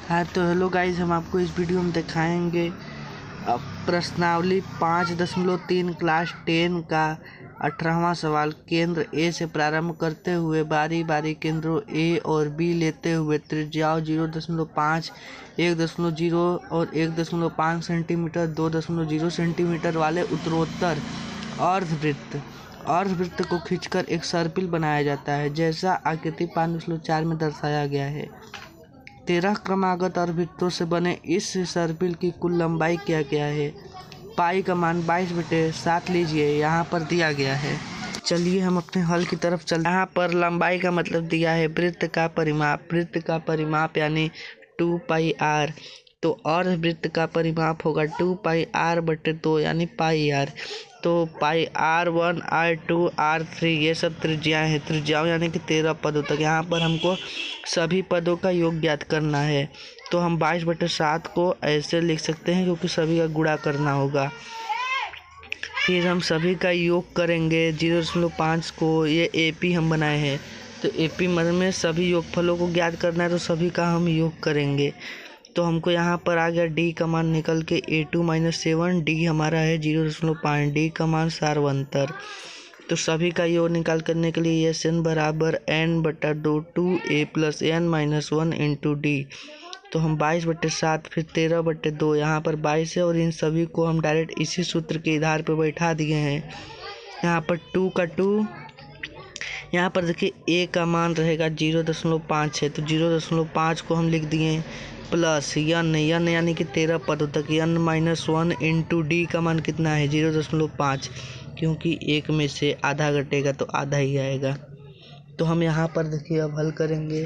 हाँ तो hello guys, हम आपको इस वीडियो में दिखाएंगे प्रश्नावली 5.3 क्लास 10 का 18वां सवाल। केंद्र ए से प्रारंभ करते हुए बारी बारी केंद्रों ए और बी लेते हुए त्रिज्याओं 0.5, 1.0 और 1.5 सेंटीमीटर, 2.0 सेंटीमीटर वाले उत्तरोत्तर अर्धवृत्त को खींचकर एक सर्पिल बनाया जाता है, जैसा आकृति 5.4 में दर्शाया गया है। 13 क्रमागत अर्धवृत्तों से बने इस सर्पिल की कुल लंबाई क्या है? पाई का मान 22/7 लीजिए, यहाँ पर दिया गया है। चलिए हम अपने हल की तरफ चलते हैं। यहाँ पर लंबाई का मतलब दिया है वृत्त का परिमाप यानी 2πr। तो अर्धवृत्त का परिमाप होगा 2πr/2 यानी πr। तो πr1, r2, r3 ये सब त्रिज्याओं यानी कि 13 पदों तक। यहाँ पर हमको सभी पदों का योग ज्ञात करना है, तो हम 22/7 को ऐसे लिख सकते हैं क्योंकि सभी का गुणा करना होगा। फिर हम सभी का योग करेंगे 0.5 को। ये AP हम बनाए हैं, तो AP में सभी योगफलों को ज्ञात करना है, तो सभी का हम योग करेंगे। तो हमको यहाँ पर आ गया D का मान निकल के A2 - 7। D हमारा है 0.5। D का मान सार्वंतर। तो सभी का योग निकाल करने के लिए SN बराबर n/2 2a + n - 1 × D। तो हम 22/7 फिर 13/2, यहाँ पर 22 है और इन सभी को हम डायरेक्ट इसी सूत्र के आधार पर बैठा दिए हैं। यहाँ पर 2 का 2, यहाँ पर देखिए A का मान रहेगा 0.5 है, तो 0.5 को हम लिख दिए प्लस n यानी कि 13 पदों तक n - 1 × D का मान कितना है 0.5, क्योंकि एक में से आधा घटेगा तो आधा ही आएगा। तो हम यहाँ पर देखिए अब हल करेंगे,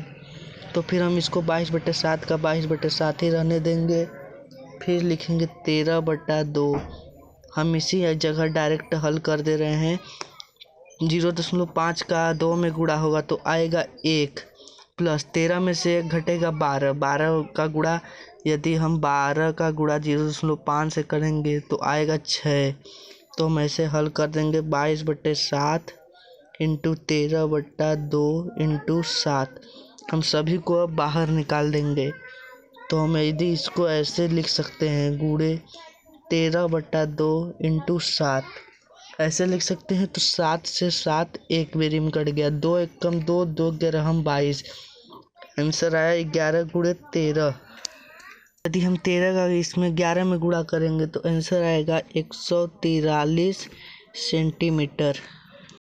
तो फिर हम इसको 22/7 का 22/7 ही रहने देंगे। फिर लिखेंगे 13/2। हम इसी जगह डायरेक्ट हल कर दे रहे हैं। 0.5 का 2 में गुणा होगा तो आएगा 1, प्लस 13 में से 1 घटेगा 12 का गुणा। यदि हम 12 का गुणा 0.5 से करेंगे तो आएगा 6। तो हम ऐसे हल कर देंगे 22/7 × 13/2 × 7। हम सभी को अब बाहर निकाल देंगे, तो हम यदि इसको ऐसे लिख सकते हैं गुणे 13/2 × 7 ऐसे लिख सकते हैं। तो 7 से 7 एक बेरी में कट गया, 2 × 1 = 2, 2 × 11 = 22। आंसर आया 11 × 13। यदि हम 13 का इसमें 11 में गुणा करेंगे तो आंसर आएगा 143 सेंटीमीटर।